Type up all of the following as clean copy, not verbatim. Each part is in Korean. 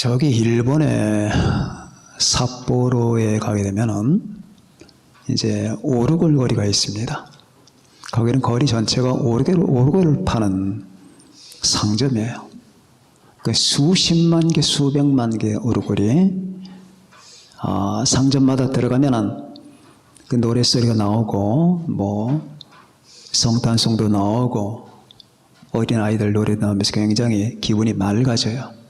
저기 일본의 삿포로에 가게 되면은 이제 오르골 거리가 있습니다. 거기는 거리 전체가 오르골을 파는 상점이에요. 그 수십만 개, 수백만 개 오르골이 상점마다 들어가면은 그 노랫소리가 나오고 뭐 성탄송도 나오고 어린아이들 노래 나오면서 굉장히 기분이 맑아져요.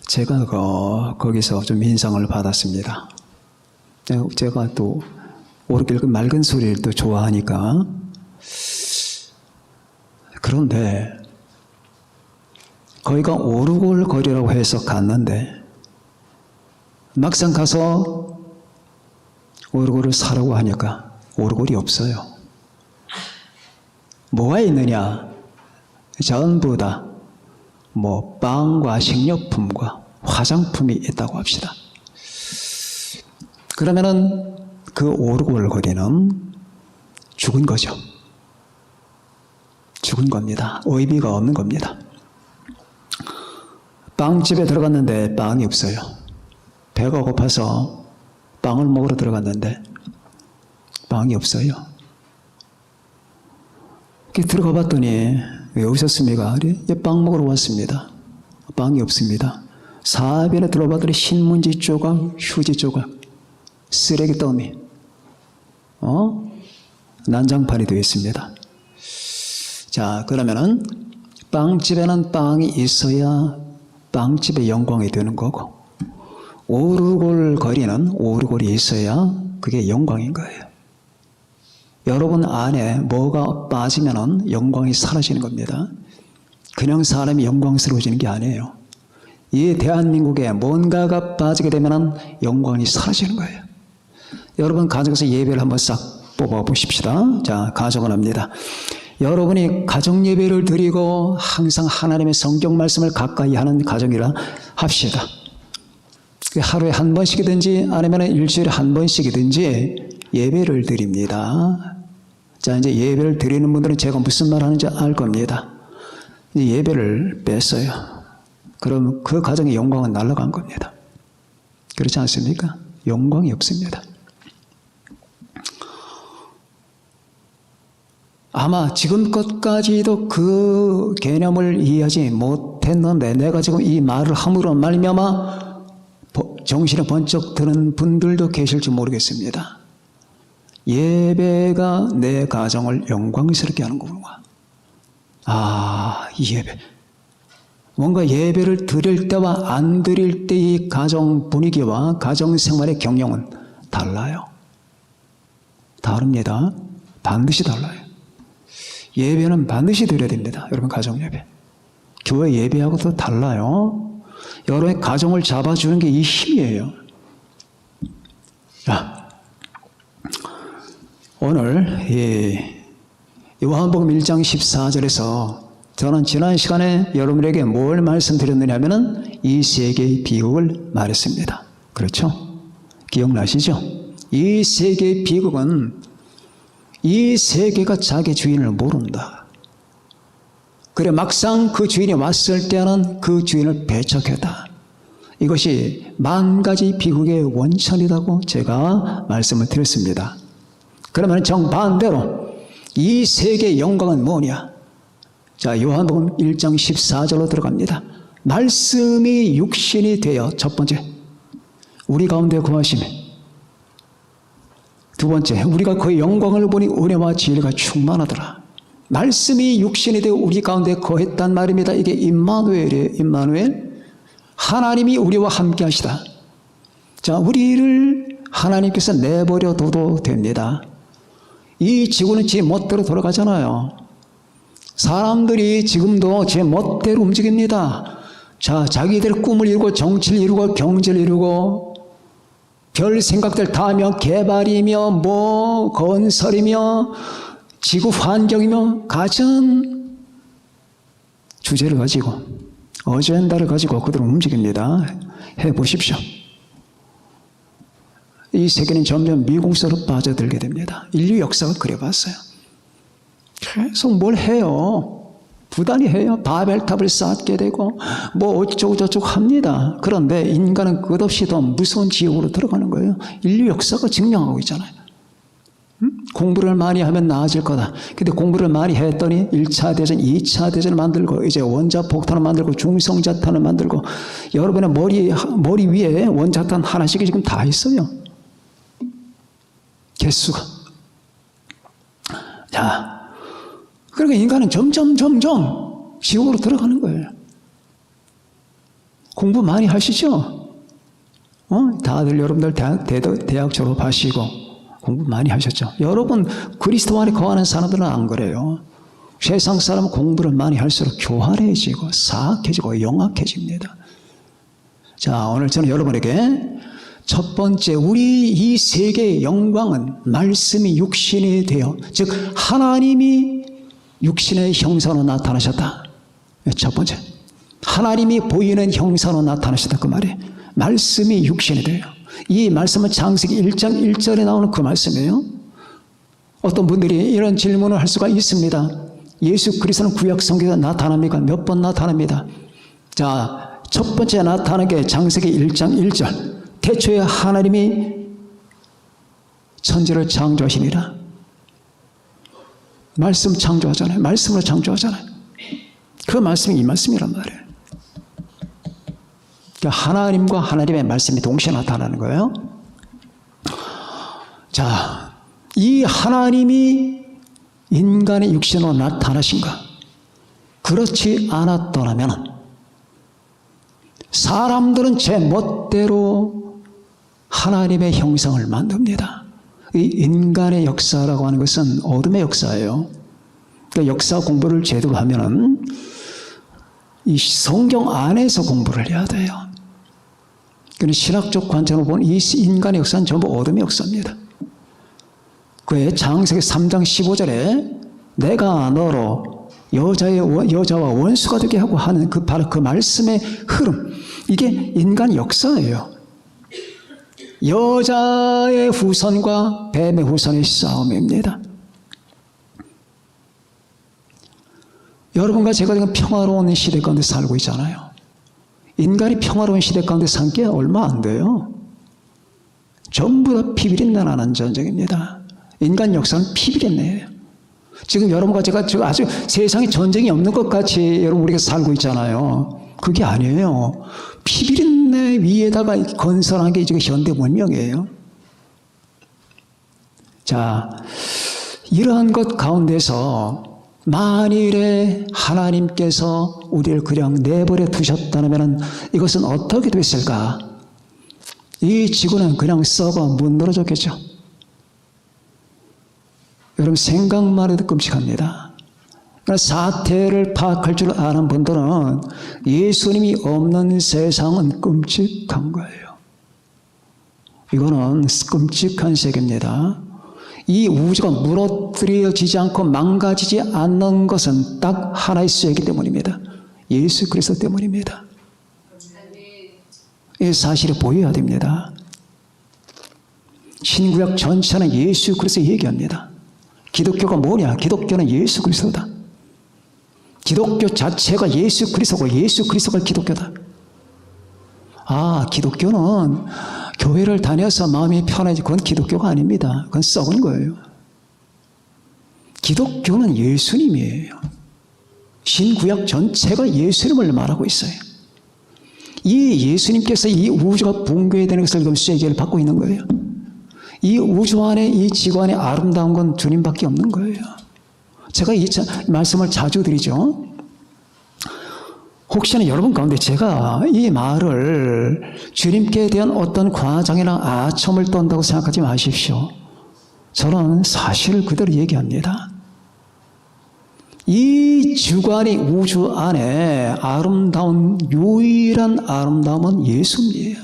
제가 거기서 좀 인상을 받았습니다. 제가 또 오르길 그 맑은 소리를 또 좋아하니까. 그런데 거기가 오르골 거리라고 해서 갔는데 막상 가서 오르골을 사라고 하니까 오르골이 없어요. 뭐가 있느냐? 전부 다 뭐 빵과 식료품과 화장품이 있다고 합시다. 그러면은 그 오르골 거리는 죽은 거죠. 죽은 겁니다. 의미가 없는 겁니다. 빵집에 들어갔는데 빵이 없어요. 배가 고파서 빵을 먹으러 들어갔는데 빵이 없어요. 들어가 봤더니 왜 오셨습니까? 빵 먹으러 왔습니다. 빵이 없습니다. 사변에 들어봤더니 신문지 조각, 휴지 조각, 쓰레기 더미, 난장판이 되어 있습니다. 자, 그러면은 빵집에는 빵이 있어야 빵집의 영광이 되는 거고, 오르골 거리는 오르골이 있어야 그게 영광인 거예요. 여러분 안에 뭐가 빠지면은 영광이 사라지는 겁니다. 그냥 사람이 영광스러워지는 게 아니에요. 이 대한민국에 뭔가가 빠지게 되면은 영광이 사라지는 거예요. 여러분 가정에서 예배를 한번 싹 뽑아 보십시다. 자, 가정을 합니다. 여러분이 가정 예배를 드리고 항상 하나님의 성경 말씀을 가까이 하는 가정이라 합시다. 하루에 한 번씩이든지 아니면 일주일에 한 번씩이든지 예배를 드립니다. 자, 이제 예배를 드리는 분들은 제가 무슨 말 하는지 알 겁니다. 이제 예배를 뺐어요. 그럼 그 가정의 영광은 날아간 겁니다. 그렇지 않습니까? 영광이 없습니다. 아마 지금껏까지도 그 개념을 이해하지 못했는데 내가 지금 이 말을 함으로 말미암아 정신이 번쩍 드는 분들도 계실지 모르겠습니다. 예배가 내 가정을 영광스럽게 하는 거구나. 이 예배. 뭔가 예배를 드릴 때와 안 드릴 때의 가정 분위기와 가정 생활의 경영은 달라요. 다릅니다. 반드시 달라요. 예배는 반드시 드려야 됩니다. 여러분 가정 예배. 교회 예배하고도 달라요. 여러분의 가정을 잡아주는 게 이 힘이에요. 자, 오늘 요한복음 1장 14절에서 저는 지난 시간에 여러분에게 뭘 말씀드렸느냐 하면은 이 세 개의 비극을 말했습니다. 그렇죠? 기억나시죠? 이 세 개의 비극은 이 세 개가 자기 주인을 모른다. 그래 막상 그 주인이 왔을 때는 그 주인을 배척했다. 이것이 만 가지 비극의 원천이라고 제가 말씀을 드렸습니다. 그러면 정반대로 이 세 개의 영광은 뭐냐? 자, 요한복음 1장 14절로 들어갑니다. 말씀이 육신이 되어 첫 번째 우리 가운데 거하심에, 두 번째 우리가 그의 영광을 보니 은혜와 진리가 충만하더라. 말씀이 육신이 되어 우리 가운데 거했단 말입니다. 이게 임마누엘이에요. 임마누엘. 하나님이 우리와 함께 하시다. 자, 우리를 하나님께서 내버려 둬도 됩니다. 이 지구는 지 멋대로 돌아가잖아요. 사람들이 지금도 제 멋대로 움직입니다. 자, 자기들 꿈을 이루고 정치를 이루고 경제를 이루고 별 생각들 다 하며 개발이며 뭐 건설이며 지구 환경이며 가전 주제를 가지고 어젠다를 가지고 그들은 움직입니다. 해보십시오. 이 세계는 점점 미궁서로 빠져들게 됩니다. 인류 역사가 그래봤어요. 계속 뭘 해요. 부단히 해요. 바벨탑을 쌓게 되고 뭐 어쩌고저쩌고 합니다. 그런데 인간은 끝없이 더 무서운 지옥으로 들어가는 거예요. 인류 역사가 증명하고 있잖아요. 공부를 많이 하면 나아질 거다. 근데 공부를 많이 했더니 1차 대전, 2차 대전을 만들고 이제 원자폭탄을 만들고 중성자탄을 만들고 여러분의 머리 위에 원자탄 하나씩 지금 다 있어요. 개수가. 자, 그러니까 인간은 점점 지옥으로 들어가는 거예요. 공부 많이 하시죠? 다들 여러분들 대학 졸업하시고 공부 많이 하셨죠? 여러분 그리스도 안에 거하는 사람들은 안 그래요. 세상 사람은 공부를 많이 할수록 교활해지고 사악해지고 영악해집니다. 자, 오늘 저는 여러분에게 첫 번째, 우리 이 세계의 영광은 말씀이 육신이 되어, 즉 하나님이 육신의 형상으로 나타나셨다. 첫 번째, 하나님이 보이는 형상으로 나타나셨다. 그 말이에요. 말씀이 육신이 돼요. 이 말씀은 창세기 1장 1절에 나오는 그 말씀이에요. 어떤 분들이 이런 질문을 할 수가 있습니다. 예수 그리스도는 구약 성경에 나타납니까? 몇 번 나타납니다. 자, 첫 번째 나타나는 게 창세기 1장 1절. 태초에 하나님이 천지를 창조하시니라. 말씀 창조하잖아요. 말씀으로 창조하잖아요. 그 말씀이 이 말씀이란 말이에요. 그러니까 하나님과 하나님의 말씀이 동시에 나타나는 거예요. 자, 이 하나님이 인간의 육신으로 나타나신가? 그렇지 않았더라면 사람들은 제 멋대로 하나님의 형상을 만듭니다. 이 인간의 역사라고 하는 것은 어둠의 역사예요. 그러니까 역사 공부를 제대로 하면은 이 성경 안에서 공부를 해야 돼요. 그러니까 신학적 관점으로 보면 이 인간의 역사는 전부 어둠의 역사입니다. 그에 창세기 3장 15절에 내가 너로 여자와 원수가 되게 하고 하는 바로 그 말씀의 흐름, 이게 인간 역사예요. 여자의 후손과 뱀의 후손의 싸움입니다. 여러분과 제가 지금 평화로운 시대 가운데 살고 있잖아요. 인간이 평화로운 시대 가운데 산 게 얼마 안 돼요. 전부 다 피비린내 나는 전쟁입니다. 인간 역사는 피비린내예요. 지금 여러분과 제가 지금 아주 세상에 전쟁이 없는 것 같이 여러분 우리가 살고 있잖아요. 그게 아니에요. 피비린내 위에다가 건설한 게 지금 현대 문명이에요. 자, 이러한 것 가운데서 만일에 하나님께서 우리를 그냥 내버려 두셨다면 이것은 어떻게 됐을까? 이 지구는 그냥 썩어 무너졌겠죠. 여러분 생각만 해도 끔찍합니다. 그러니까 사태를 파악할 줄 아는 분들은 예수님이 없는 세상은 끔찍한 거예요. 이거는 끔찍한 세계입니다. 이 우주가 무너뜨려지지 않고 망가지지 않는 것은 딱 하나 있어야기 때문입니다. 예수 그리스도 때문입니다. 이 사실이 보여야 됩니다. 신구약 전체는 예수 그리스도 얘기합니다. 기독교가 뭐냐? 기독교는 예수 그리스도다. 기독교 자체가 예수 그리스도고 예수 그리스도가 기독교다. 아, 기독교는 교회를 다녀서 마음이 편해지, 그건 기독교가 아닙니다. 그건 썩은 거예요. 기독교는 예수님이에요. 신구약 전체가 예수님을 말하고 있어요. 이 예수님께서 이 우주가 붕괴해야 되는 것을 지금 세계를 받고 있는 거예요. 이 우주 안에, 이 지구 안에 아름다운 건 주님밖에 없는 거예요. 제가 이 말씀을 자주 드리죠. 혹시나 여러분 가운데 제가 이 말을 주님께 대한 어떤 과장이나 아첨을 떤다고 생각하지 마십시오. 저는 사실을 그대로 얘기합니다. 이 주관이 우주 안에 아름다운, 유일한 아름다움은 예수님이에요.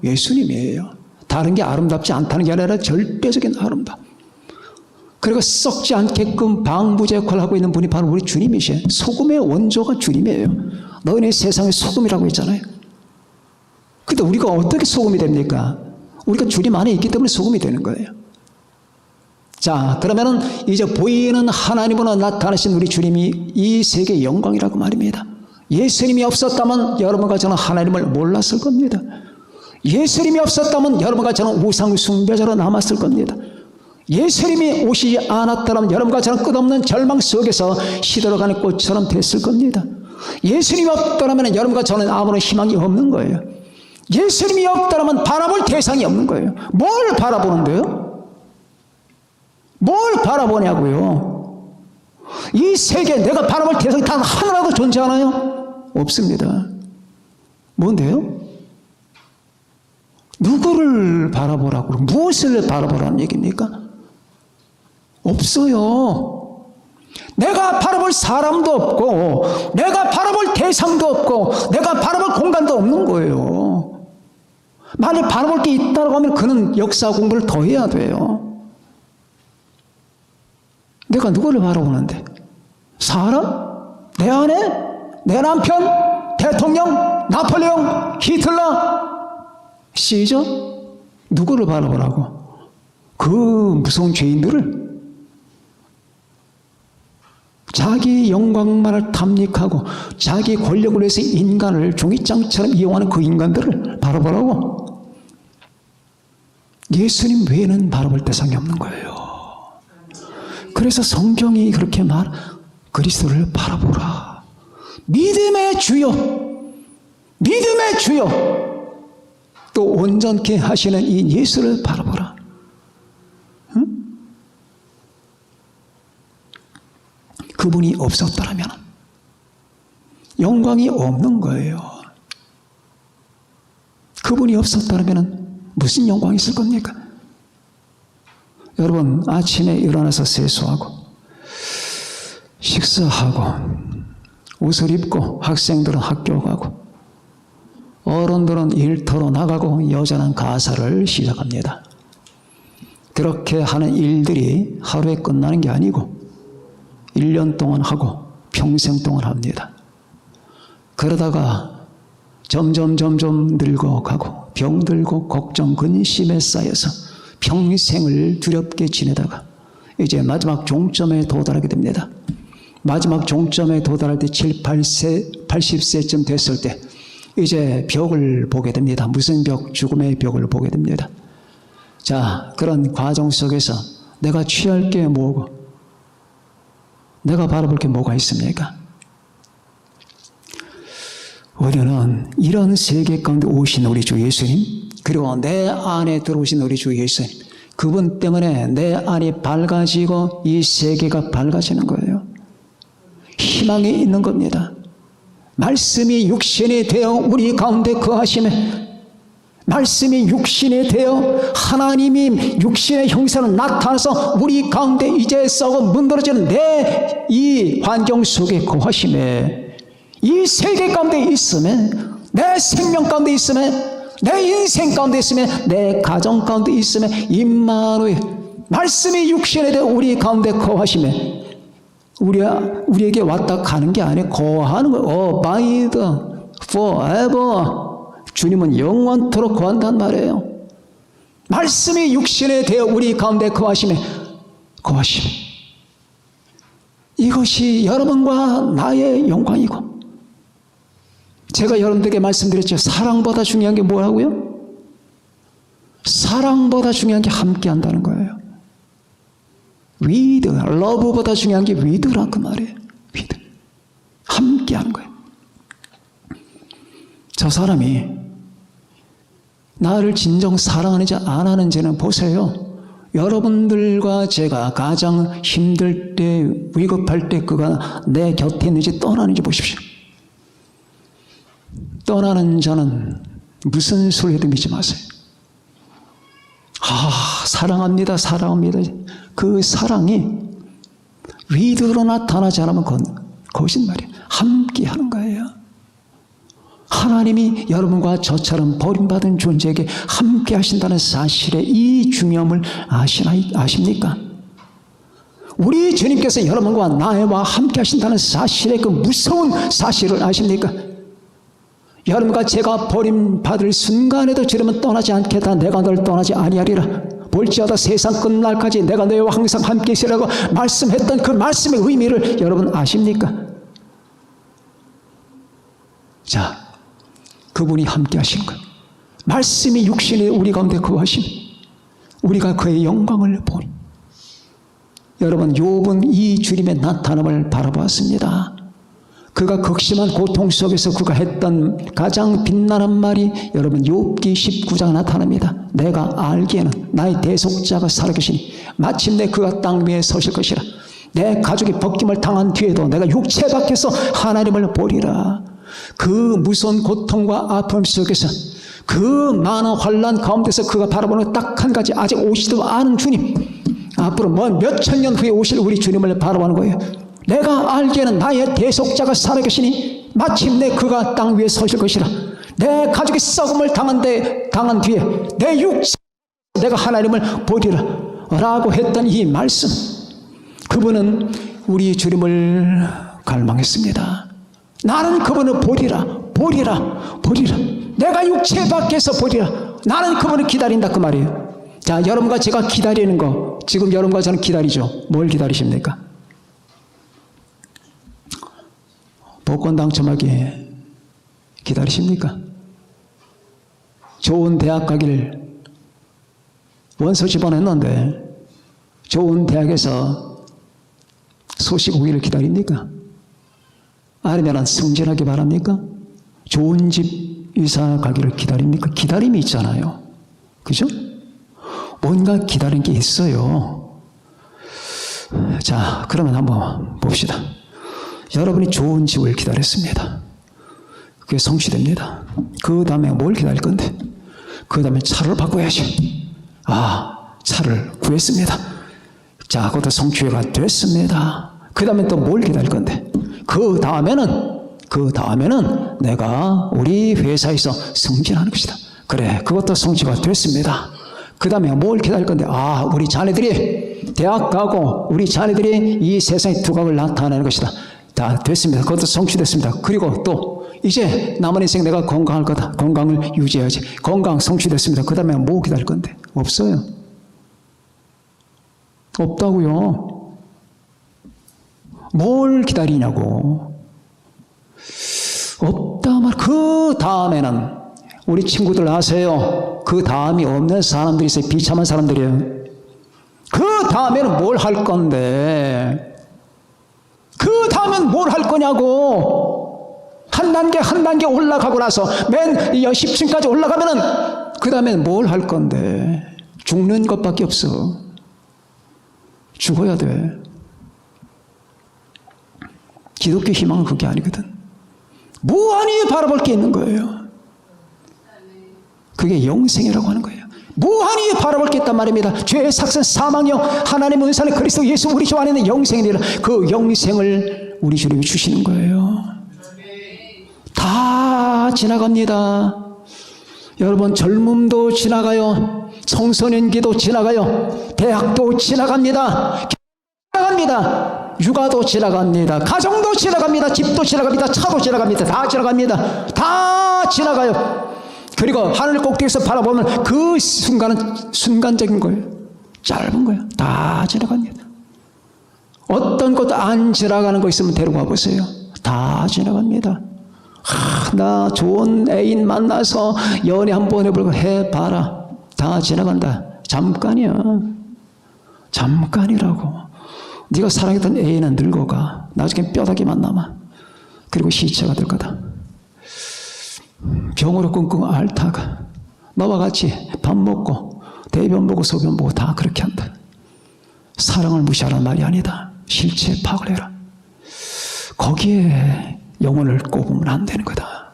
예수님이에요. 다른 게 아름답지 않다는 게 아니라 절대적인 아름다움. 그리고 썩지 않게끔 방부제 역할을 하고 있는 분이 바로 우리 주님이시에요. 소금의 원조가 주님이에요. 너희는 세상의 소금이라고 했잖아요. 근데 우리가 어떻게 소금이 됩니까? 우리가 주님 안에 있기 때문에 소금이 되는 거예요. 자, 그러면은 이제 보이는 하나님으로 나타나신 우리 주님이 이 세계의 영광이라고 말입니다. 예수님이 없었다면 여러분과 저는 하나님을 몰랐을 겁니다. 예수님이 없었다면 여러분과 저는 우상 숭배자로 남았을 겁니다. 예수님이 오시지 않았다면 여러분과 저는 끝없는 절망 속에서 시들어가는 꽃처럼 됐을 겁니다. 예수님이 없더라면 여러분과 저는 아무런 희망이 없는 거예요. 예수님이 없더라면 바라볼 대상이 없는 거예요. 뭘 바라보는데요? 뭘 바라보냐고요? 이 세계에 내가 바라볼 대상이 단 하나라도 존재하나요? 없습니다. 뭔데요? 누구를 바라보라고, 무엇을 바라보라는 얘기입니까? 없어요. 내가 바라볼 사람도 없고, 내가 바라볼 대상도 없고, 내가 바라볼 공간도 없는 거예요. 만약 바라볼 게 있다고 하면 그는 역사 공부를 더 해야 돼요. 내가 누구를 바라보는데? 사람? 내 아내? 내 남편? 대통령? 나폴레옹? 히틀러? 시저? 누구를 바라보라고? 그 무서운 죄인들을, 자기 영광만을 탐닉하고 자기 권력을 위해서 인간을 종이장처럼 이용하는 그 인간들을 바라보라고? 예수님 외에는 바라볼 대상이 없는 거예요. 그래서 성경이 그렇게 그리스도를 바라보라. 믿음의 주요, 믿음의 주요, 또 온전케 하시는 이 예수를 바라보라. 응? 그분이 없었더라면 영광이 없는 거예요. 그분이 없었더라면 무슨 영광이 있을 겁니까? 여러분, 아침에 일어나서 세수하고 식사하고 옷을 입고 학생들은 학교 가고 어른들은 일터로 나가고 여자는 가사를 시작합니다. 그렇게 하는 일들이 하루에 끝나는 게 아니고 1년 동안 하고 평생 동안 합니다. 그러다가 점점 늙어가고 병들고 걱정 근심에 쌓여서 평생을 두렵게 지내다가 이제 마지막 종점에 도달하게 됩니다. 마지막 종점에 도달할 때 80세쯤 됐을 때 이제 벽을 보게 됩니다. 무슨 벽? 죽음의 벽을 보게 됩니다. 자, 그런 과정 속에서 내가 취할 게 뭐고, 내가 바라볼 게 뭐가 있습니까? 우리는 이런 세계 가운데 오신 우리 주 예수님, 그리고 내 안에 들어오신 우리 주 예수님, 그분 때문에 내 안이 밝아지고 이 세계가 밝아지는 거예요. 희망이 있는 겁니다. 말씀이 육신이 되어 우리 가운데 거하심에, 말씀이 육신이 되어 하나님이 육신의 형상으로 나타나서 우리 가운데 이제 썩어 문드러지는 내 이 환경 속에 거하심에, 이 세계 가운데 있음에, 내 생명 가운데 있음에, 내 인생 가운데 있음에, 내 가정 가운데 있음에, 임마누엘 말씀이 육신이 되어 우리 가운데 거하심에, 우리에게 왔다 가는 게 아니에요. 거하는 거예요. Abide forever. 주님은 영원토록 거한단 말이에요. 말씀이 육신에 되어 우리 가운데 거하심에, 거하심. 이것이 여러분과 나의 영광이고, 제가 여러분들에게 말씀드렸죠. 사랑보다 중요한 게 뭐라고요? 사랑보다 중요한 게 함께 한다는 거예요. with, love보다 중요한 게 with라 그 말이에요. with. 함께 하는 거예요. 저 사람이 나를 진정 사랑하는지 안 하는지는 보세요. 여러분들과 제가 가장 힘들 때, 위급할 때 그가 내 곁에 있는지 떠나는지 보십시오. 떠나는 자는 무슨 소리 해도 믿지 마세요. 사랑합니다, 사랑합니다. 그 사랑이 위드로 나타나지 않으면 그건 거짓말이에요. 함께 하는 거예요. 하나님이 여러분과 저처럼 버림받은 존재에게 함께 하신다는 사실의 이 중요함을 아십니까? 우리 주님께서 여러분과 나와 함께 하신다는 사실의 그 무서운 사실을 아십니까? 여러분과 제가 버림받을 순간에도 주님은 떠나지 않겠다. 내가 널 떠나지 아니하리라. 볼지어다 세상 끝날까지 내가 너희와 항상 함께 있으라고 말씀했던 그 말씀의 의미를 여러분 아십니까? 자, 그분이 함께 하신 것, 말씀이 육신에 우리 가운데 거하심, 우리가 그의 영광을 보니. 여러분, 욥은 이 주님의 나타남을 바라보았습니다. 그가 극심한 고통 속에서 그가 했던 가장 빛나는 말이 여러분 욥기 19장 나타납니다. 내가 알기에는 나의 대속자가 살아계시니 마침내 그가 땅 위에 서실 것이라. 내 가족이 벗김을 당한 뒤에도 내가 육체 밖에서 하나님을 보리라. 그 무서운 고통과 아픔 속에서 그 많은 환난 가운데서 그가 바라보는 딱 한 가지, 아직 오시지도 않은 주님, 앞으로 몇천 년 후에 오실 우리 주님을 바라보는 거예요. 내가 알기에는 나의 대속자가 살아계시니 마침내 그가 땅 위에 서실 것이라. 내 가족이 썩음을 당한 뒤에 내 육체 내가 하나님을 보리라 라고 했던 이 말씀, 그분은 우리 주님을 갈망했습니다. 나는 그분을 보리라, 보리라, 보리라. 내가 육체 밖에서 보리라. 나는 그분을 기다린다 그 말이에요. 자, 여러분과 제가 기다리는 거, 지금 여러분과 저는 기다리죠. 뭘 기다리십니까? 복권 당첨하기 기다리십니까? 좋은 대학 가기를 원서 집어냈는데 좋은 대학에서 소식 오기를 기다립니까? 아니면 승진하기 바랍니까? 좋은 집 이사 가기를 기다립니까? 기다림이 있잖아요. 그죠? 뭔가 기다리는 게 있어요. 자, 그러면 한번 봅시다. 여러분이 좋은 집을 기다렸습니다. 그게 성취됩니다. 그 다음에 뭘 기다릴 건데? 그 다음에 차를 바꿔야지. 아, 차를 구했습니다. 자, 그것도 성취가 됐습니다. 그 다음에 또 뭘 기다릴 건데? 그 다음에는 내가 우리 회사에서 승진하는 것이다. 그래, 그것도 성취가 됐습니다. 그 다음에 뭘 기다릴 건데? 아, 우리 자녀들이 대학 가고 우리 자녀들이 이 세상의 두각을 나타내는 것이다. 다 됐습니다. 그것도 성취됐습니다. 그리고 또 이제 남은 인생 내가 건강할 거다. 건강을 유지해야지. 건강 성취됐습니다. 그 다음에 뭐 기다릴 건데? 없어요. 없다고요. 뭘 기다리냐고. 없다 말. 그 다음에는 우리 친구들 아세요? 그 다음이 없는 사람들이 있어요. 비참한 사람들이에요. 그 다음에는 뭘 할 건데? 그 다음엔 뭘 할 거냐고. 한 단계 올라가고 나서 맨 10층까지 올라가면은 그 다음엔 뭘 할 건데? 죽는 것밖에 없어. 죽어야 돼. 기독교 희망은 그게 아니거든. 무한히 바라볼 게 있는 거예요. 그게 영생이라고 하는 거예요. 무한히 바라볼 게 있단 말입니다. 죄의 삭선, 사망이요 하나님의 은사는 그리스도 예수 우리 주 안에 있는 영생이라. 그 영생을 우리 주님이 주시는 거예요. 다 지나갑니다. 여러분, 젊음도 지나가요. 청소년기도 지나가요. 대학도 지나갑니다. 육아도 지나갑니다. 가정도 지나갑니다. 집도 지나갑니다. 차도 지나갑니다. 다 지나갑니다. 다 지나가요. 그리고 하늘 꼭대기에서 바라보면 그 순간은 순간적인 거예요. 짧은 거예요. 다 지나갑니다. 어떤 것도 안 지나가는 거 있으면 데리고 와보세요. 다 지나갑니다. 나 좋은 애인 만나서 연애 한번 해보려고 해봐라. 다 지나간다. 잠깐이야. 잠깐이라고. 네가 사랑했던 애인은 늙어가. 나중에 뼈다귀만 남아. 그리고 시체가 될 거다. 병으로 끙끙 앓다가 너와 같이 밥 먹고 대변 보고 소변 보고 다 그렇게 한다. 사랑을 무시하라는 말이 아니다. 실체 파악을 해라. 거기에 영혼을 꼽으면 안 되는 거다.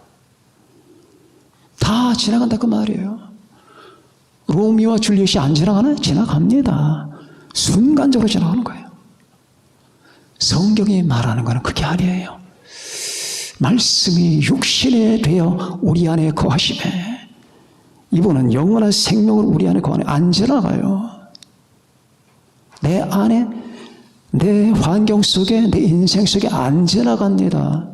다 지나간다 그 말이에요. 로미오와 줄리엣이 안 지나가나? 지나갑니다. 순간적으로 지나가는 거예요. 성경이 말하는 것은 그게 아니에요. 말씀이 육신에 되어 우리 안에 거하심에 이분은 영원한 생명을 우리 안에 거하네. 안 지나가요. 내 안에, 내 환경 속에, 내 인생 속에 안 지나갑니다.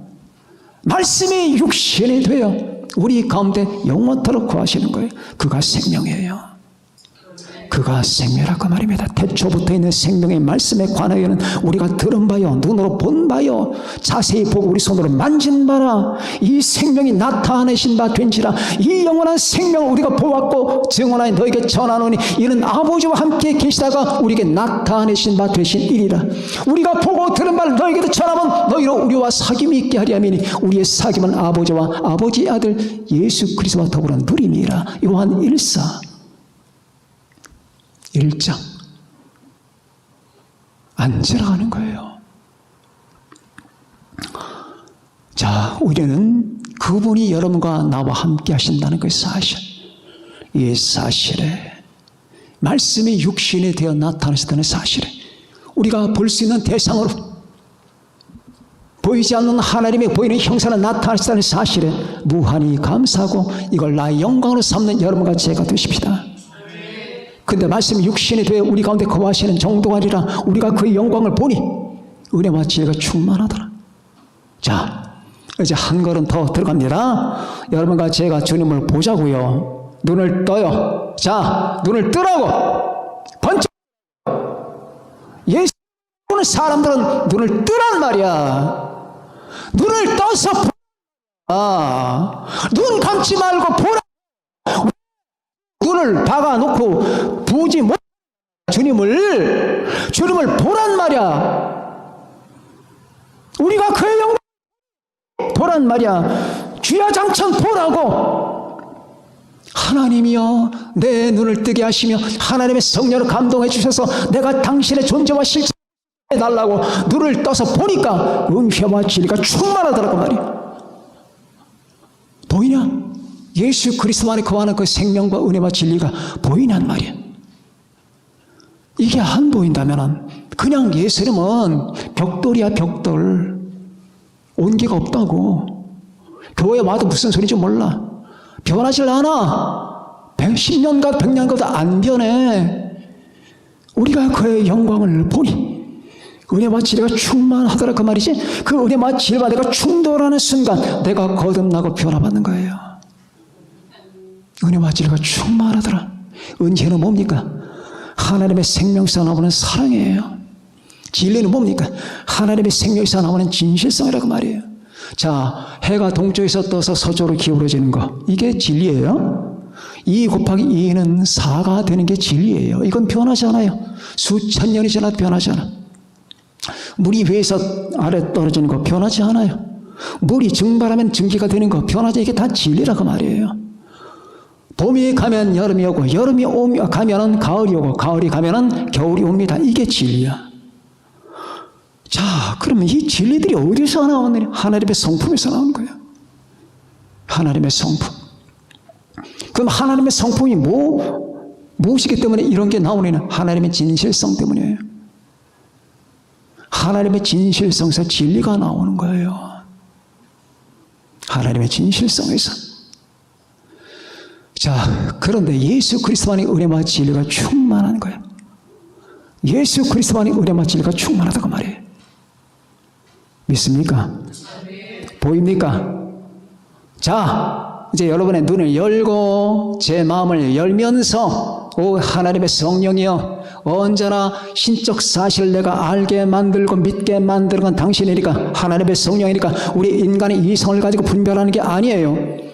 말씀이 육신이 되어 우리 가운데 영원토록 거하시는 거예요. 그가 생명이에요. 그가 생명이라고 말입니다. 태초부터 있는 생명의 말씀에 관하여는 우리가 들은 바요, 눈으로 본 바요, 자세히 보고 우리 손으로 만진 바라. 이 생명이 나타내신 바 된지라. 이 영원한 생명을 우리가 보았고 증언하여 너에게 전하노니 이는 아버지와 함께 계시다가 우리에게 나타내신 바 되신 일이라. 우리가 보고 들은 바를 너에게도 전하면 너희로 우리와 사귐이 있게 하리 하미니 우리의 사귐은 아버지와 아버지의 아들 예수 그리스도와 더불어 누림이라. 요한 1장 앉으라 하는 거예요. 자, 우리는 그분이 여러분과 나와 함께 하신다는 그 사실, 이 사실에 말씀이 육신이 되어 나타나셨다는 사실에 우리가 볼 수 있는 대상으로 보이지 않는 하나님의 보이는 형상을 나타나셨다는 사실에 무한히 감사하고 이걸 나의 영광으로 삼는 여러분과 제가 되십시다. 근데 말씀이 육신이 되어 우리 가운데 거하시는 정도가 아니라 우리가 그의 영광을 보니 은혜와 지혜가 충만하더라. 자, 이제 한 걸음 더 들어갑니다. 여러분과 제가 주님을 보자고요. 눈을 떠요. 자, 눈을 뜨라고. 번쩍. 예수 보는 사람들은 눈을 뜨란 말이야. 눈을 떠서 보라. 눈 감지 말고 보라. 눈을 박아놓고 보지 못 주님을 보란 말이야. 우리가 그의 영광 보란 말이야. 주야장천 보라고. 하나님이여 내 눈을 뜨게 하시며 하나님의 성령을 감동해 주셔서 내가 당신의 존재와 실체를 해달라고 눈을 떠서 보니까 은혜와 진리가 충만하더라고 말이야. 보이냐? 예수 그리스도 안에 거하는 그 생명과 은혜와 진리가 보이냔 말이야. 이게 안 보인다면 그냥 예수님은 벽돌이야, 벽돌. 온기가 없다고. 교회 와도 무슨 소리인지 몰라. 변하질 않아. 10년간 100년간 안 변해. 우리가 그의 영광을 보니 은혜와 진리가 충만하더라 그 말이지. 그 은혜와 진리와 내가 충돌하는 순간 내가 거듭나고 변화받는 거예요. 은혜와 진리가 충만하더라. 은혜는 뭡니까? 하나님의 생명에서 나오는 사랑이에요. 진리는 뭡니까? 하나님의 생명에서 나오는 진실성이라고 말이에요. 자, 해가 동쪽에서 떠서 서쪽으로 기울어지는 거, 이게 진리예요. 2 곱하기 2는 4가 되는 게 진리예요. 이건 변하지 않아요. 수천 년이 지나도 변하지 않아. 물이 위에서 아래 떨어지는 거 변하지 않아요. 물이 증발하면 증기가 되는 거 변하지. 이게 다 진리라고 말이에요. 봄이 가면 여름이 오고 여름이 가면 가을이 오고 가을이 가면 겨울이 옵니다. 이게 진리야. 자, 그러면 이 진리들이 어디서 나오느냐? 하나님의 성품에서 나오는 거예요. 하나님의 성품. 그럼 하나님의 성품이 무엇이기 때문에 이런 게 나오느냐? 하나님의 진실성 때문이에요. 하나님의 진실성에서 진리가 나오는 거예요. 하나님의 진실성에서. 자, 그런데 예수 그리스도 안에 은혜와 진리가 충만한 거예요. 예수 그리스도 안에 은혜와 진리가 충만하다고 말해요. 믿습니까? 보입니까? 자, 이제 여러분의 눈을 열고 제 마음을 열면서 오 하나님의 성령이여, 언제나 신적 사실을 내가 알게 만들고 믿게 만드는 건 당신이니까, 하나님의 성령이니까 우리 인간의 이성을 가지고 분별하는 게 아니에요.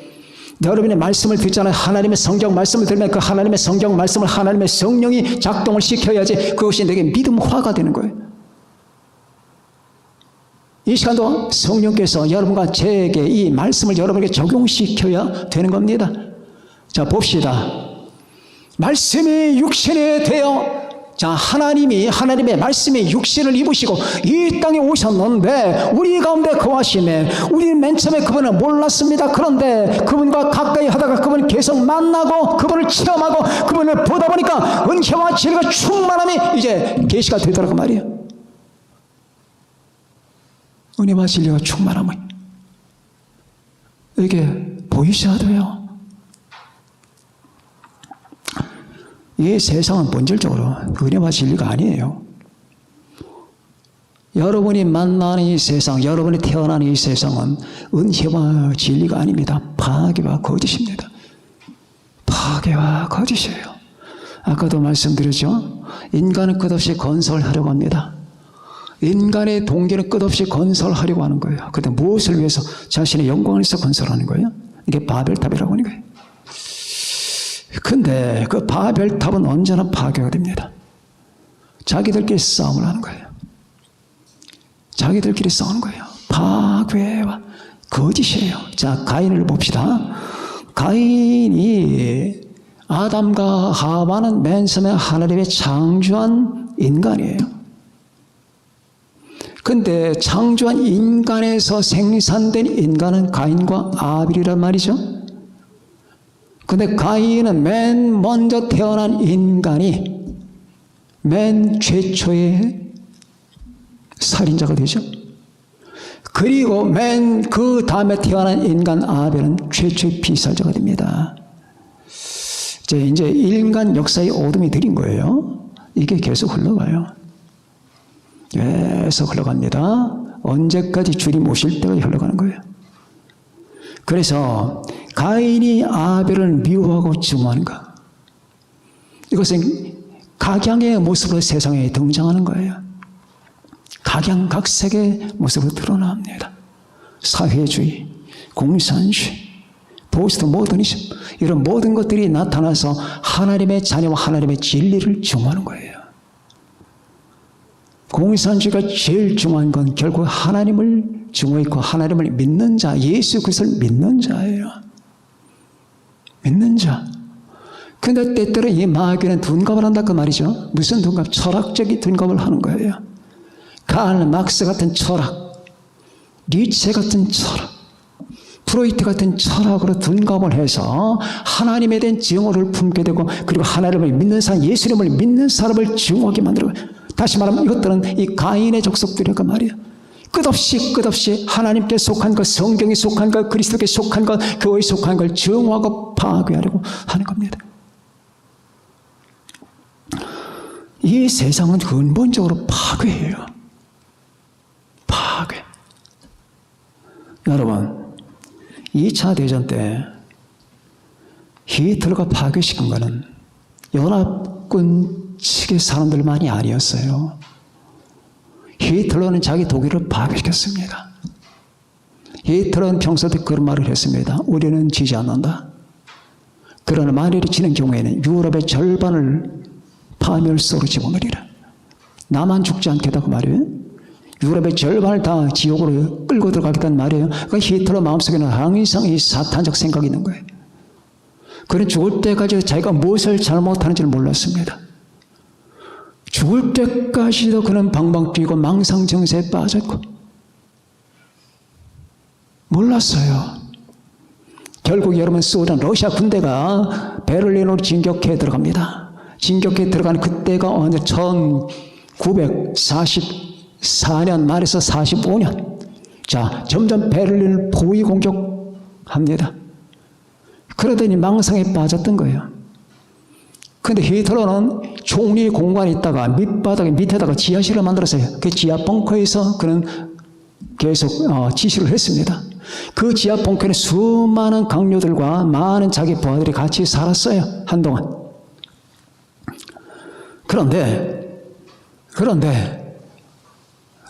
여러분의 말씀을 듣잖아요. 하나님의 성경 말씀을 들으면 그 하나님의 성경 말씀을 하나님의 성령이 작동을 시켜야지 그것이 내게 믿음화가 되는 거예요. 이 시간도 성령께서 여러분과 제게 이 말씀을 여러분에게 적용시켜야 되는 겁니다. 자, 봅시다. 말씀이 육신이 되어, 자, 하나님의 말씀이 육신을 입으시고 이 땅에 오셨는데 우리 가운데 거하시네. 우리는 맨 처음에 그분을 몰랐습니다. 그런데 그분과 가까이 하다가 그분을 계속 만나고 그분을 체험하고 그분을 보다 보니까 은혜와 진리가 충만함이 이제 계시가 되더라고 말이에요. 은혜와 진리가 충만함을 이게 보이셔야 돼요. 이 세상은 본질적으로 은혜와 진리가 아니에요. 여러분이 만나는 이 세상, 여러분이 태어나는 이 세상은 은혜와 진리가 아닙니다. 파괴와 거짓입니다. 파괴와 거짓이에요. 아까도 말씀드렸죠. 인간은 끝없이 건설하려고 합니다. 인간의 동기는 끝없이 건설하려고 하는 거예요. 그런데 무엇을 위해서? 자신의 영광을 위해서 건설하는 거예요. 이게 바벨탑이라고 하는 거예요. 근데 그 바벨탑은 언제나 파괴가 됩니다. 자기들끼리 싸움을 하는 거예요. 자기들끼리 싸우는 거예요. 파괴와 거짓이에요. 자, 가인을 봅시다. 가인이 아담과 하와는 맨 처음에 하나님의 창조한 인간이에요. 근데 창조한 인간에서 생산된 인간은 가인과 아벨이란 말이죠. 근데 가인은 맨 먼저 태어난 인간이 맨 최초의 살인자가 되죠. 그리고 맨 그 다음에 태어난 인간 아벨은 최초의 피살자가 됩니다. 이제 인간 역사의 어둠이 들인 거예요. 이게 계속 흘러가요. 계속 흘러갑니다. 언제까지 주님 오실 때까지 흘러가는 거예요. 그래서 가인이 아벨을 미워하고 증오하는가? 이것은 각양의 모습으로 세상에 등장하는 거예요. 각양각색의 모습으로 드러납니다. 사회주의, 공산주의, 포스트 모더니즘 이런 모든 것들이 나타나서 하나님의 자녀와 하나님의 진리를 증오하는 거예요. 공산주의가 제일 중요한 건 결국 하나님을 증오했고 하나님을 믿는 자, 예수 그리스도를 믿는 자예요. 믿는 자. 근데 때때로 이 마귀는 둔갑을 한다 그 말이죠. 무슨 둔갑? 철학적인 둔갑을 하는 거예요. karl 막스 같은 철학, 니체 같은 철학, 프로이트 같은 철학으로 둔갑을 해서 하나님에 대한 증오를 품게 되고 그리고 하나님을 믿는 사람, 예수님을 믿는 사람을 증오하게 만들고 다시 말하면 이것들은 이 가인의 족속들이란 말이에요. 끝없이 하나님께 속한 것, 성경에 속한 것, 그리스도께 속한 것, 교회에 속한 걸 증오하고 파괴하려고 하는 겁니다. 이 세상은 근본적으로 파괴예요. 파괴. 여러분, 2차 대전 때 히틀러가 파괴시킨 것은 연합군 측의 사람들만이 아니었어요. 히틀러는 자기 독일을 파괴시켰습니다. 히틀러는 평소 때 그런 말을 했습니다. 우리는 지지 않는다. 그러나 만일이 지는 경우에는 유럽의 절반을 파멸소로 집어넣으리라. 나만 죽지 않겠다고 말이에요. 유럽의 절반을 다 지옥으로 끌고 들어가겠다는 말이에요. 그러니까 히틀러 마음속에는 항상 이 사탄적 생각이 있는 거예요. 그는 죽을 때까지 자기가 무엇을 잘못하는지를 몰랐습니다. 죽을 때까지도 그는 방방 뛰고 망상정세에 빠졌고 몰랐어요. 결국 여러분 소련 러시아 군대가 베를린으로 진격해 들어갑니다. 진격해 들어가는 그때가 1944년 말에서 45년. 자, 점점 베를린을 포위 공격합니다. 그러더니 망상에 빠졌던 거예요. 근데 히틀러는 총리 공간에 있다가 밑에다가 지하실을 만들었어요. 그 지하 벙커에서 그는 계속 지시를 했습니다. 그 지하 벙커에는 수많은 강요들과 많은 자기 부하들이 같이 살았어요. 한동안. 그런데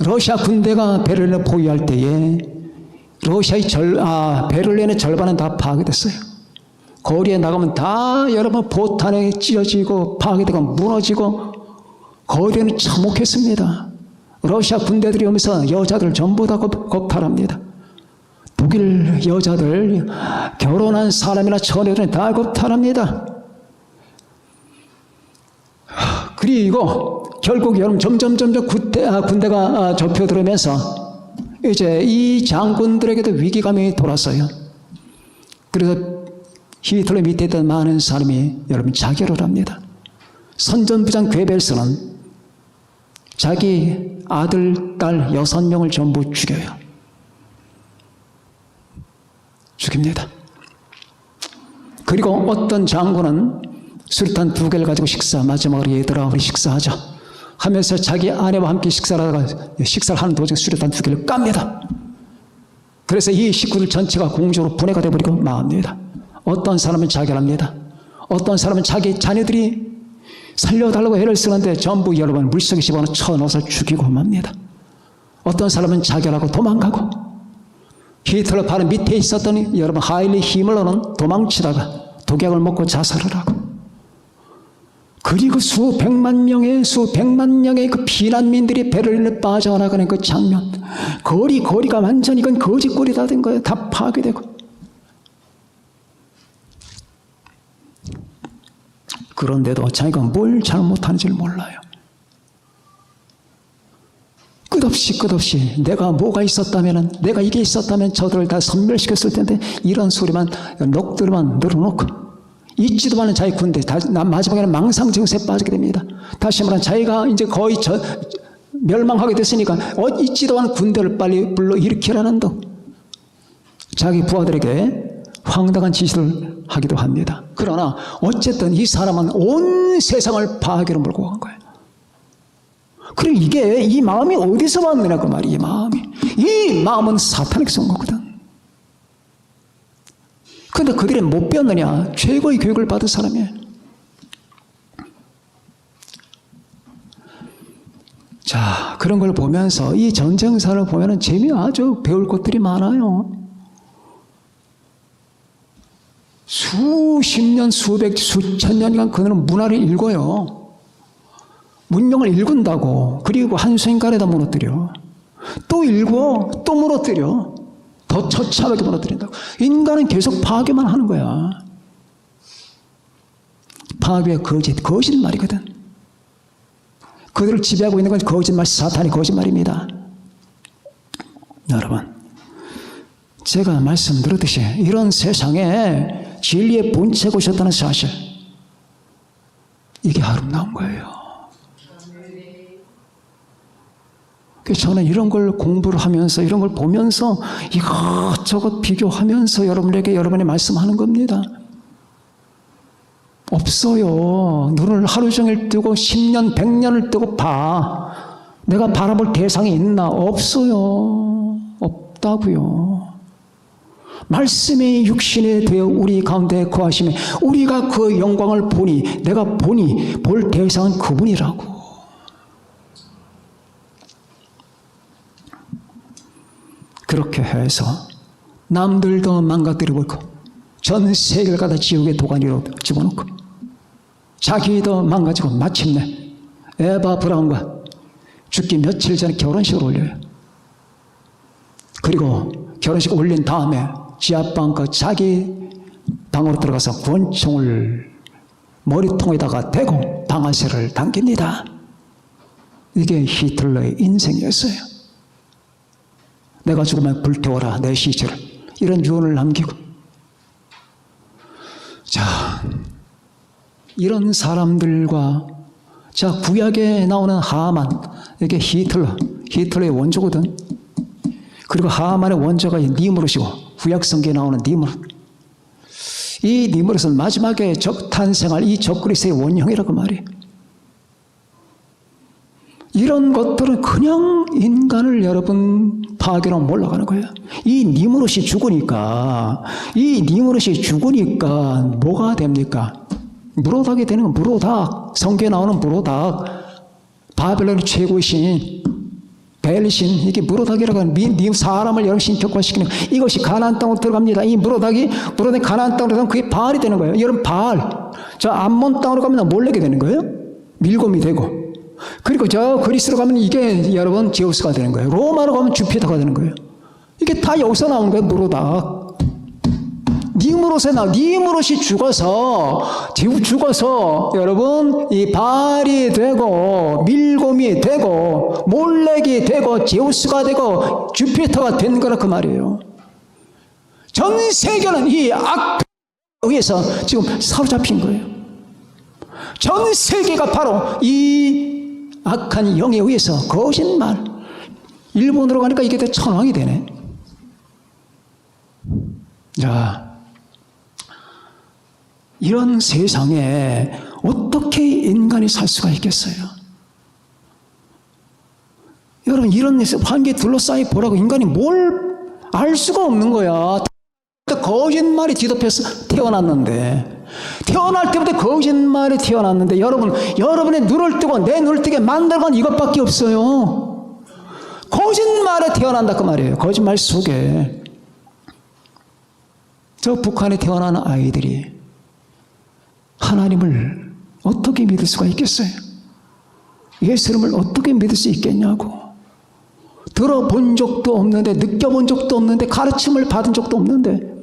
러시아 군대가 베를린을 포위할 때에 베를린의 절반은 다 파괴됐어요. 거리에 나가면 다 여러분 포탄에 찢어지고 파괴되고 무너지고 거리에는 참혹했습니다. 러시아 군대들이 오면서 여자들 전부 다 겁탈합니다. 독일 여자들 결혼한 사람이나 처녀들은 다 겁탈합니다. 그리고 결국 여러분 점점 군대가 좁혀들어오면서 이제 이 장군들에게도 위기감이 돌았어요. 그래서 히틀러 밑에 있던 많은 사람이 여러분 자결을 합니다. 선전부장 괴벨스는 자기 아들, 딸 6명을 전부 죽여요. 죽입니다. 그리고 어떤 장군은 수류탄 2개를 가지고 마지막으로 얘들아 우리 식사하자 하면서 자기 아내와 함께 식사를 하는 도중에 수류탄 2개를 깝니다. 그래서 이 식구들 전체가 공중으로 분해가 되어버리고 망합니다. 어떤 사람은 자결합니다. 어떤 사람은 자기 자녀들이 살려달라고 애를 쓰는데 전부 여러분 물속에 집어넣어 쳐넣어서 죽이고 맙니다. 어떤 사람은 자결하고 도망가고, 히틀러 바로 밑에 있었더니 여러분 하일리 히틀러는 도망치다가 독약을 먹고 자살을 하고, 그리고 수백만 명의 그 피난민들이 베를린에 빠져나가는 그 장면, 거리가 완전히 이건 거짓거리 다 된 거예요. 다 파괴되고. 그런데도 자기가 뭘 잘못하는지를 몰라요. 끝없이 내가 뭐가 있었다면, 내가 이게 있었다면 저들을 다 섬멸시켰을 텐데, 이런 소리만 녹들만 늘어놓고 있지도 않은 자기 군대, 마지막에는 망상 증세에 빠지게 됩니다. 다시 말하면 자기가 이제 거의 멸망하게 됐으니까 있지도 않은 군대를 빨리 불러 일으키라는 등 자기 부하들에게 황당한 지시를 하기도 합니다. 그러나 어쨌든 이 사람은 온 세상을 파괴로 몰고 간 거예요. 그리고 이 마음이 어디서 왔느냐 그 말이에요. 이 마음은 사탄에게 쏜 거거든. 그런데 그들이 못 배웠느냐? 최고의 교육을 받은 사람이에요. 자, 그런 걸 보면서 이 전쟁사를 보면은 아주 배울 것들이 많아요. 수십 년, 수천 년간 그들은 문화를 읽어요. 문명을 읽은다고. 그리고 한순간에다 무너뜨려. 또 읽고 또 무너뜨려. 더 처참하게 무너뜨린다고. 인간은 계속 파괴만 하는 거야. 파괴와 거짓말이거든. 그들을 지배하고 있는 건 거짓말, 사탄이 거짓말입니다. 여러분, 제가 말씀드렸듯이 이런 세상에 진리의 본체가 오셨다는 사실, 이게 아름다운 거예요. 그래서 저는 이런 걸 공부를 하면서, 이런 걸 보면서 이것저것 비교하면서 여러분의 말씀하는 겁니다. 없어요. 눈을 하루 종일 뜨고 10년, 100년을 뜨고 봐. 내가 바라볼 대상이 있나? 없어요. 없다고요. 말씀이 육신이 되어 우리 가운데 거하시며 우리가 그 영광을 보니, 내가 보니 볼 대상은 그분이라고. 그렇게 해서 남들도 망가뜨리고 있고, 전 세계를 갖다 지옥의 도가니로 집어넣고, 자기도 망가지고, 마침내 에바 브라운과 죽기 며칠 전에 결혼식을 올려요. 그리고 결혼식 올린 다음에 지하방과 자기 방으로 들어가서 권총을 머리통에다가 대고 방아쇠를 당깁니다. 이게 히틀러의 인생이었어요. 내가 죽으면 불태워라 내 시체를, 이런 유언을 남기고. 자, 이런 사람들과, 자, 구약에 나오는 하만, 이게 히틀러의 원조거든. 그리고 하만의 원조가 니무롯이고, 구약 성경에 나오는 니무롯. 이 니무롯은 마지막에 적탄생할 이 적그리스의 원형이라고 말이에요. 이런 것들은 그냥 인간을 여러분 파괴로 몰아가는 거예요. 이 니무롯이 죽으니까 뭐가 됩니까? 무로닥이 되는 건 무로닥. 성경에 나오는 무로닥. 바벨론의 최고의 신, 벨신, 이게 무로닥이라고 하는 사람을 여러분 신격화시키는, 이것이 가나안 땅으로 들어갑니다. 이 무로닥이 가나안 땅으로 들어가면 그게 바알이 되는 거예요. 여러분 바알. 저 암몬 땅으로 가면 몰레게 되는 거예요. 밀곰이 되고. 그리고 저 그리스로 가면 이게 여러분 제우스가 되는 거예요. 로마로 가면 주피터가 되는 거예요. 이게 다 여기서 나온 거예요. 무로닥. 니무롯이 죽어서 여러분 이 바알이 되고 밀곰이 되고 몰렉이 되고 제우스가 되고 주피터가 된 거라 그 말이에요. 전 세계는 이 악에 의해서 지금 사로잡힌 거예요. 전 세계가 바로 이 악한 영에 의해서 거짓말. 일본으로 가니까 이게 다 천황이 되네. 자, 이런 세상에 어떻게 인간이 살 수가 있겠어요? 여러분, 이런 환기에 둘러싸여 보라고. 인간이 뭘 알 수가 없는 거야. 거짓말이 뒤덮여서 태어났는데, 태어날 때부터 거짓말이 태어났는데 여러분의 눈을 뜨고 내 눈을 뜨게 만들건 이것밖에 없어요. 거짓말에 태어난다 그 말이에요. 거짓말 속에. 저 북한에 태어난 아이들이 하나님을 어떻게 믿을 수가 있겠어요? 예수님을 어떻게 믿을 수 있겠냐고. 들어본 적도 없는데, 느껴본 적도 없는데, 가르침을 받은 적도 없는데.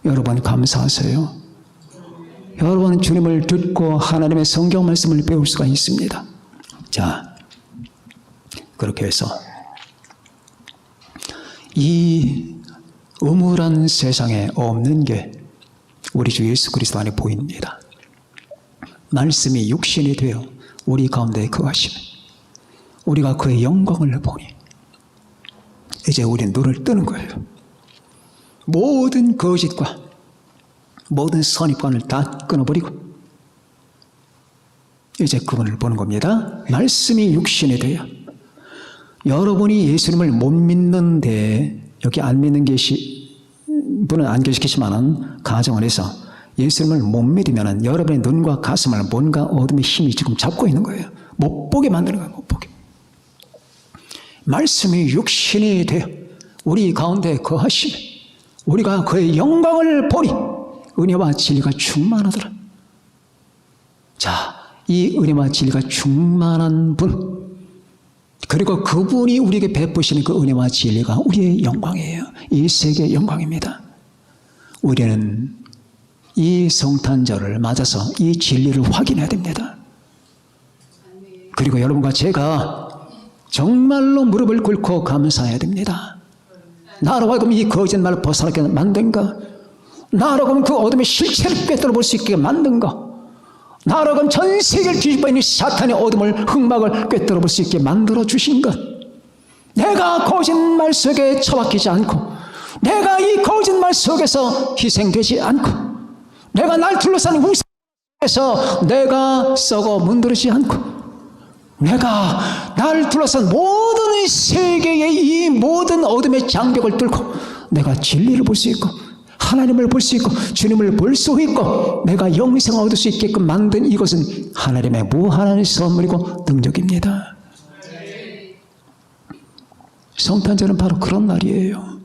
여러분 감사하세요. 여러분 주님을 듣고 하나님의 성경 말씀을 배울 수가 있습니다. 자, 그렇게 해서 이 음울한 세상에 없는 게 우리 주 예수 그리스도 안에 보입니다. 말씀이 육신이 되어 우리 가운데 거하시면 우리가 그의 영광을 보니 이제 우리는 눈을 뜨는 거예요. 모든 거짓과 모든 선입관을 다 끊어버리고 이제 그분을 보는 겁니다. 말씀이 육신이 되어 여러분이 예수님을 못 믿는데 여기 안 믿는 분은 안 계시겠지만은 가정을 해서 예수님을 못 믿으면 여러분의 눈과 가슴을 뭔가 어둠의 힘이 지금 잡고 있는 거예요. 못 보게 만드는 거예요. 못 보게. 말씀이 육신이 되어 우리 가운데 거하시면 우리가 그의 영광을 보니 은혜와 진리가 충만하더라. 자, 이 은혜와 진리가 충만한 분, 그리고 그분이 우리에게 베푸시는 그 은혜와 진리가 우리의 영광이에요. 이 세계의 영광입니다. 우리는 이 성탄절을 맞아서 이 진리를 확인해야 됩니다. 그리고 여러분과 제가 정말로 무릎을 꿇고 감사해야 됩니다. 나로 하여금 이 거짓말을 벗어나게 만든 것, 나로 하여금 그 어둠의 실체를 꿰뚫어 볼 수 있게 만든 것, 나로 하여금 전 세계를 뒤집어 있는 사탄의 어둠을 흑막을 꿰뚫어 볼 수 있게 만들어 주신 것, 내가 거짓말 속에 처박히지 않고, 내가 이 거짓말 속에서 희생되지 않고, 내가 날 둘러싼 우상에서 내가 썩어 문드러지지 않고, 내가 나를 둘러싼 모든 세계의 이 모든 어둠의 장벽을 뚫고 내가 진리를 볼 수 있고 하나님을 볼 수 있고 주님을 볼 수 있고 내가 영생을 얻을 수 있게끔 만든 이것은 하나님의 무한한 선물이고 능력입니다. 성탄절은 바로 그런 날이에요.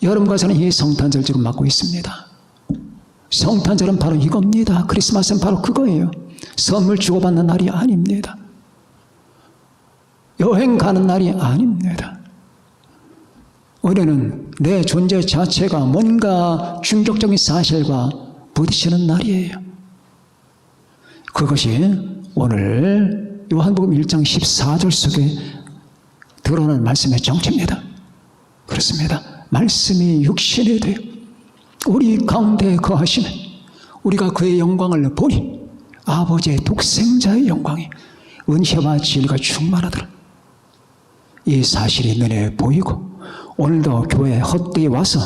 여러분과 저는 이 성탄절 지금 맞고 있습니다. 성탄절은 바로 이겁니다. 크리스마스는 바로 그거예요. 선물 주고받는 날이 아닙니다. 여행 가는 날이 아닙니다. 우리는 내 존재 자체가 뭔가 충격적인 사실과 부딪히는 날이에요. 그것이 오늘 요한복음 1장 14절 속에 드러난 말씀의 정체입니다. 그렇습니다. 말씀이 육신이 되어 우리 가운데 거하시면 우리가 그의 영광을 보니 아버지의 독생자의 영광이 은혜와 진리가 충만하더라. 이 사실이 눈에 보이고 오늘도 교회에 헛되이 와서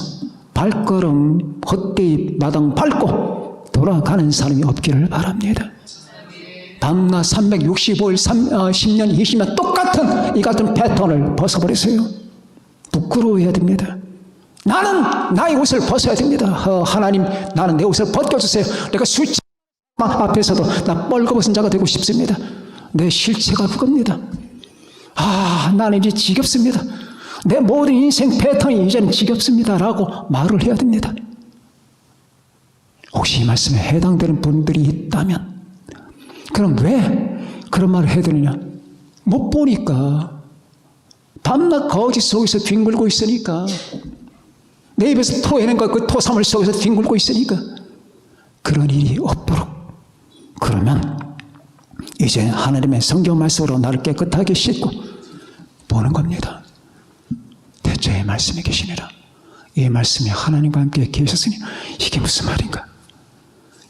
발걸음 헛되이 마당 밟고 돌아가는 사람이 없기를 바랍니다. 밤낮 365일 10년 20년 똑같은 이 같은 패턴을 벗어버리세요. 부끄러워해야 됩니다. 나는 나의 옷을 벗어야 됩니다. 하나님, 나는 내 옷을 벗겨주세요. 내가 수치 앞에서도 나 뻘거벗은 자가 되고 싶습니다. 내 실체가 그겁니다. 나는 이제 지겹습니다. 내 모든 인생 패턴이 이제는 지겹습니다. 라고 말을 해야 됩니다. 혹시 이 말씀에 해당되는 분들이 있다면 그럼 왜 그런 말을 해야 되느냐? 못 보니까. 밤낮 거짓 속에서 뒹굴고 있으니까. 내 입에서 토해낸 것 그 토사물 속에서 뒹굴고 있으니까. 그런 일이 없도록. 그러면 이제 하나님의 성경 말씀으로 나를 깨끗하게 씻고 보는 겁니다. 대체의 말씀이 계시니라. 이 말씀이 하나님과 함께 계셨으니 이게 무슨 말인가?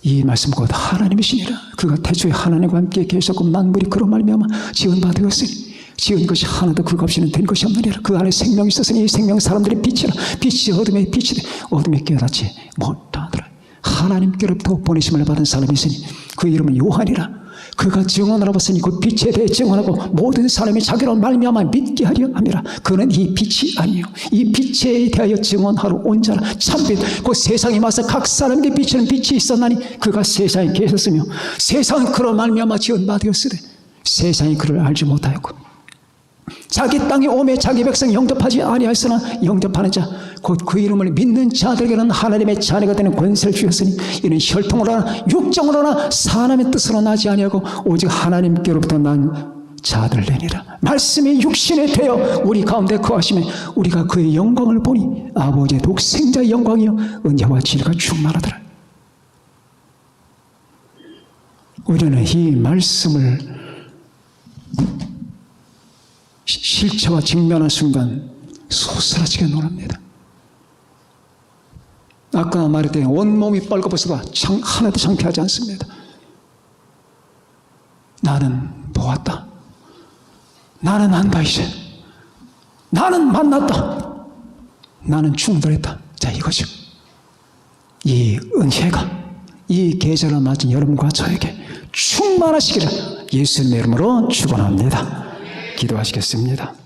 이 말씀 곧 하나님이시니라. 그가 태초에 하나님과 함께 계셨고 만물이 그로 말미암아 지은 바 되었으니 지은 것이 하나도 그가 없이는 된 것이 없느니라. 그 안에 생명이 있었으니 이 생명 사람들의 빛이라. 빛이 어둠의 빛이되 어둠에 깨닫지 못하더라. 하나님께로부터 보내심을 받은 사람이 있으니 그 이름은 요한이라. 그가 증언을 하았으니 그 빛에 대해 증언하고 모든 사람이 자기로 말미암아 믿게 하려 함이라. 그는 이 빛이 아니요 이 빛에 대하여 증언하러 온 자라. 참빛 그 세상에 와서 각 사람에게 비치는 빛이 있었나니 그가 세상에 계셨으며 세상은 그로 말미암아 지은 바 되었으되 세상이 그를 알지 못하였고 자기 땅에 오매 자기 백성 영접하지 아니하였으나 영접하는 자 곧 그 이름을 믿는 자들에게는 하나님의 자녀가 되는 권세를 주셨으니 이는 혈통으로나 육정으로나 사람의 뜻으로 나지 아니하고 오직 하나님께로부터 난 자들이니라. 말씀이 육신이 되어 우리 가운데 거하시며 우리가 그의 영광을 보니 아버지의 독생자의 영광이요 은혜와 진리가 충만하더라. 우리는 이 말씀을 실체와 직면한 순간 소스라치게 놀랍니다. 아까 말했던 온몸이 빨갛어서도 하나도 창피하지 않습니다. 나는 보았다. 나는 안다 이제. 나는 만났다. 나는 충돌했다. 자, 이거죠. 이 은혜가 이 계절을 맞은 여러분과 저에게 충만하시기를 예수님의 이름으로 축원합니다. 기도하시겠습니다.